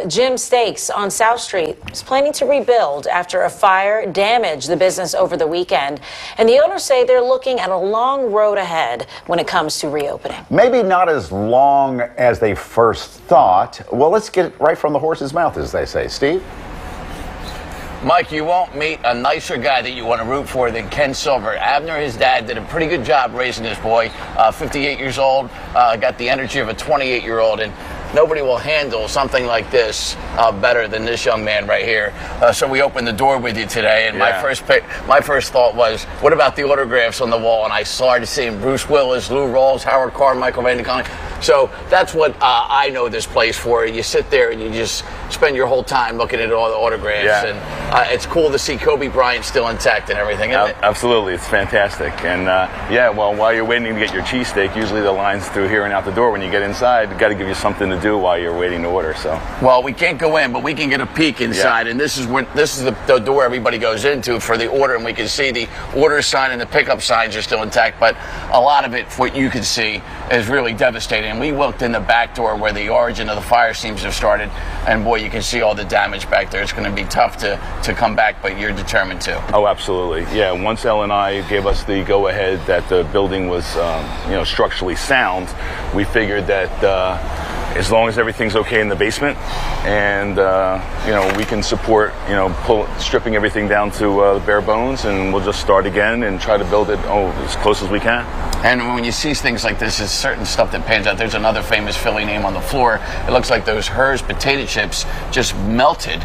Jim Steaks on South Street is planning to rebuild after a fire damaged the business over the weekend. And the owners say they're looking at a long road ahead when it comes to reopening. Maybe not as long as they first thought. Well, let's get it right from the horse's mouth, as they say. Steve? Mike, you won't meet a nicer guy that you want to root for than Ken Silver. Abner, his dad, did a pretty good job raising this boy. 58 years old, got the energy of a 28-year-old, and nobody will handle something like this better than this young man right here. So we opened the door with you today, and my first thought was, what about the autographs on the wall? And I started seeing Bruce Willis, Lou Rawls, Howard Carmichael, Randy Conley. So that's what I know this place for. You sit there and you just spend your whole time looking at all the autographs, and it's cool to see Kobe Bryant still intact and everything, isn't it? Absolutely, it's fantastic. And well, while you're waiting to get your cheesesteak, usually the line's through here and out the door. When you get inside, got to give you something to do while you're waiting to order. So, well, we can't go in, but we can get a peek inside, and this is the door everybody goes into for the order, and we can see the order sign and the pickup signs are still intact, but a lot of it, what you can see, is really devastating. And we looked in the back door where the origin of the fire seems to have started, and boy, you can see all the damage back there. It's going to be tough to come back, but you're determined to. Oh, absolutely. Yeah, once L&I gave us the go-ahead that the building was, structurally sound, we figured that as long as everything's okay in the basement, and we can support, stripping everything down to the bare bones, and we'll just start again and try to build it as close as we can. And when you see things like this, there's certain stuff that pans out. There's another famous Philly name on the floor. It looks like those Hers potato chips just melted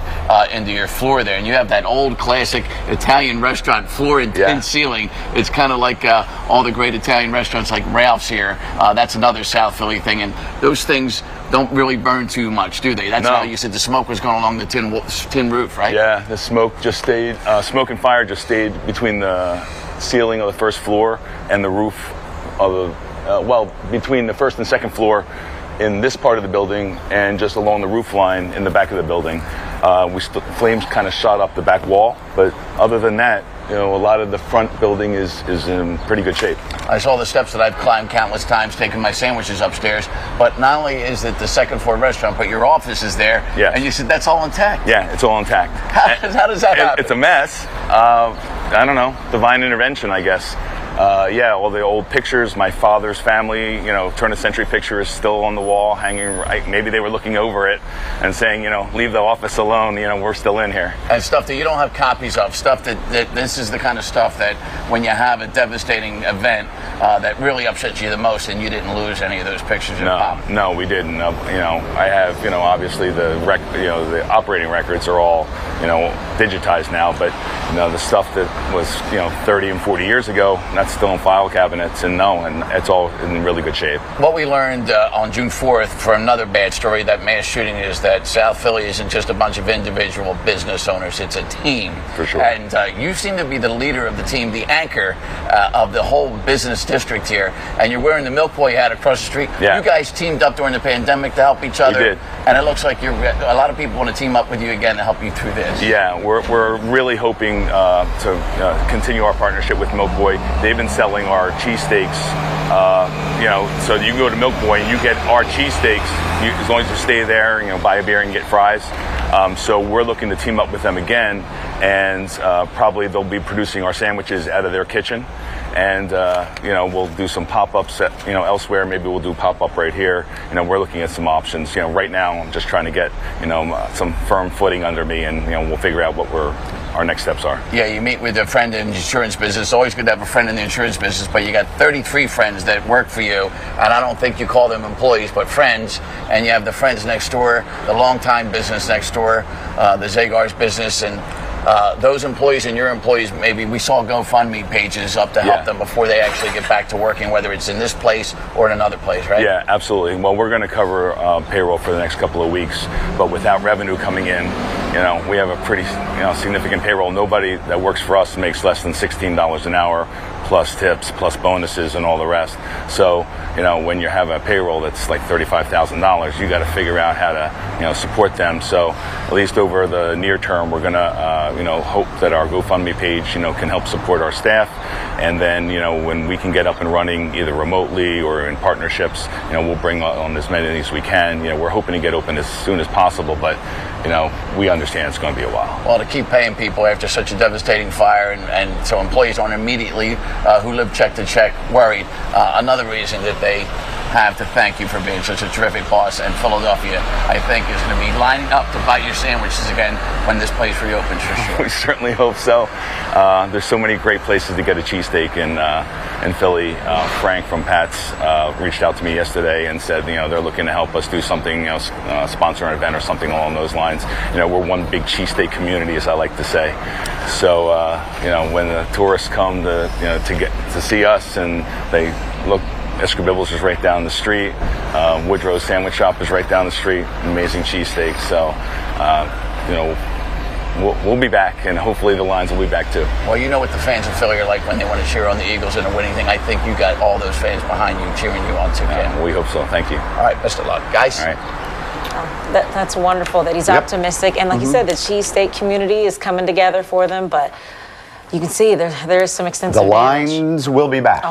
into your floor there. And you have that old classic Italian restaurant floor and tin ceiling. It's kind of like all the great Italian restaurants like Ralph's here. That's another South Philly thing. And those things don't really burn too much, do they? That's how you said the smoke was going along the tin roof, right? Yeah, the smoke just stayed, smoke and fire just stayed between the ceiling of the first floor and the roof of the, between the first and second floor in this part of the building and just along the roof line in the back of the building. Flames kind of shot up the back wall, but other than that, a lot of the front building is in pretty good shape. I saw the steps that I've climbed countless times taking my sandwiches upstairs, but not only is it the second floor restaurant, but your office is there, and you said that's all intact. Yeah, it's all intact. How does that happen? It's a mess. I don't know, divine intervention, I guess. All the old pictures, my father's family, turn-of-century picture is still on the wall, hanging right. Maybe they were looking over it and saying, leave the office alone, we're still in here. And stuff that you don't have copies of, stuff that this is the kind of stuff that when you have a devastating event that really upsets you the most, and you didn't lose any of those pictures. No, we didn't. I have, obviously the operating records are all, digitized now, but the stuff that was, 30 and 40 years ago, that's still in file cabinets, and it's all in really good shape. What we learned on June 4th for another bad story, that mass shooting, is that South Philly isn't just a bunch of individual business owners, it's a team. For sure. And you seem to be the leader of the team, the anchor of the whole business district here, and you're wearing the Milk Boy hat across the street. Yeah. You guys teamed up during the pandemic to help each other. We did. And it looks like a lot of people want to team up with you again to help you through this. Yeah, we're really hoping to continue our partnership with Milk Boy. They've been selling our cheesesteaks, so you can go to Milk Boy and you get our cheesesteaks as long as you stay there, buy a beer and get fries. So we're looking to team up with them again, and probably they'll be producing our sandwiches out of their kitchen. And we'll do some pop-ups elsewhere. Maybe we'll do pop-up right here. We're looking at some options. Right now I'm just trying to get some firm footing under me, and we'll figure out what our next steps are. Yeah, you meet with a friend in the insurance business. Always good to have a friend in the insurance business, but you got 33 friends that work for you, and I don't think you call them employees, but friends. And you have the friends next door, the longtime business next door, the Zagar's business, and those employees and your employees, maybe we saw GoFundMe pages up to help them before they actually get back to working, whether it's in this place or in another place, right? Yeah, absolutely. Well, we're going to cover payroll for the next couple of weeks, but without revenue coming in, we have a pretty significant payroll. Nobody that works for us makes less than $16 an hour. plus tips, plus bonuses, and all the rest. So, you know, when you have a payroll that's like $35,000, you got to figure out how to, you know, support them. So, at least over the near term, we're gonna, you know, hope that our GoFundMe page, you know, can help support our staff. And then, you know, when we can get up and running either remotely or in partnerships, you know, we'll bring on as many as we can. You know, we're hoping to get open as soon as possible, but, you know, we understand it's going to be a while. Well, to keep paying people after such a devastating fire, and so employees aren't immediately, who live check to check, worried. Another reason that they have to thank you for being such a terrific boss, and Philadelphia, I think, is going to be lining up to buy your sandwiches again when this place reopens, for sure. We certainly hope so. There's so many great places to get a cheesesteak in Philly. Frank from Pat's reached out to me yesterday and said, you know, they're looking to help us do something, you know, sponsor an event or something along those lines. You know, we're one big cheesesteak community, as I like to say. So, you know, when the tourists come to, you know, to see us, and they look, Escobillo's is right down the street. Woodrow's Sandwich Shop is right down the street. Amazing cheesesteak. So, you know, we'll be back, and hopefully the lines will be back too. Well, you know what the fans of Philly are like when they want to cheer on the Eagles in a winning thing. I think you got all those fans behind you, cheering you on too, Ken. We hope so. Thank you. All right, best of luck, guys. All right. That's wonderful that he's optimistic. And like you said, the cheesesteak community is coming together for them, but you can see there is some extensive The damage. lines will be back.